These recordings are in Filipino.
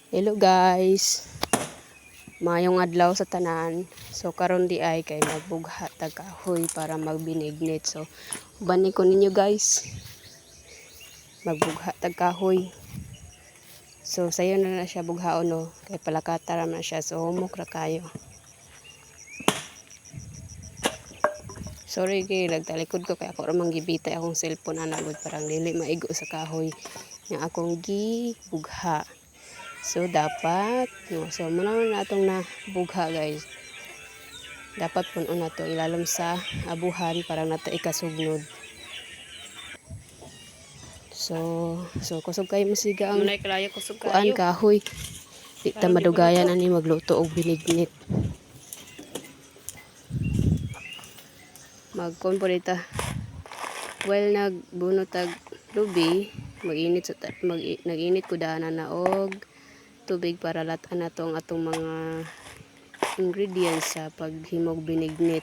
Hello guys, mayong adlaw sa tanan. So karon di ay kay magbugha tag kahoy para magbinignit. So bani ko ninyo guys, magbugha tag kahoy. So sayo na siya bughaon no, kay palakatara na siya. So humok ra kayo. Sorry kay nagtalikod ko kay ako ra man gibitay akong cellphone anagod parang dili maigo sa kahoy nga akong gibugha. So dapat so muna na atong nabugha guys. Dapat puno na to ilalom sa abuhan para nato ikasugnod. So kusog kayo musiga ang kuan kahoy. Di ta madugayan ani magluto og binignit. Magkon po dita. Well nagbunot tag lubi, nag-init ko dana na og tubig para latan na to ang atong mga ingredients sa paghimog binignit.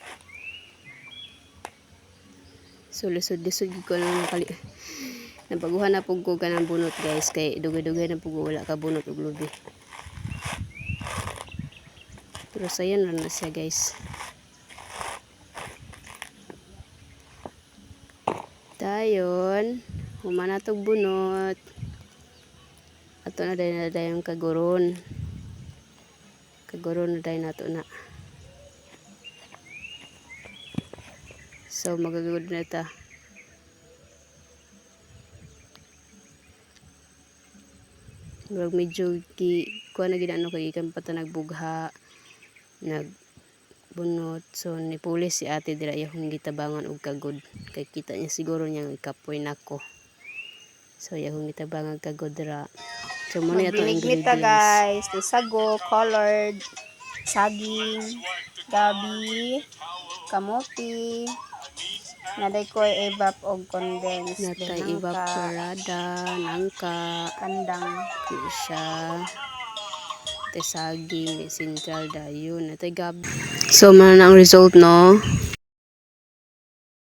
So lisod-lisod ko lang nabaguhan na pug ko kanang bunot guys kay dugay-dugay na pug wala ka bunot og lubi. Pero sayon na siya guys. Dayon, humana tog bunot. Ato na dayon kaguron. Kaguron na dayon nato na. So magagud na ta. Murag medyo kuha na ginano kay ikan pata nagbugha, nagbunot. So nipulis si ate dira iyang gitabangan og kagod. Kay kita niya siguro niyang ikapoy nako. So iyang gitabangan kagod dira. So mo ni atong ingredients. Guys, sago, colored, saging, gabi, kamote, naday ko evap og condensed, Natay evaporada, nangka, kandang, siya, natay saging, central dayon, natay gabi. So man ang result no.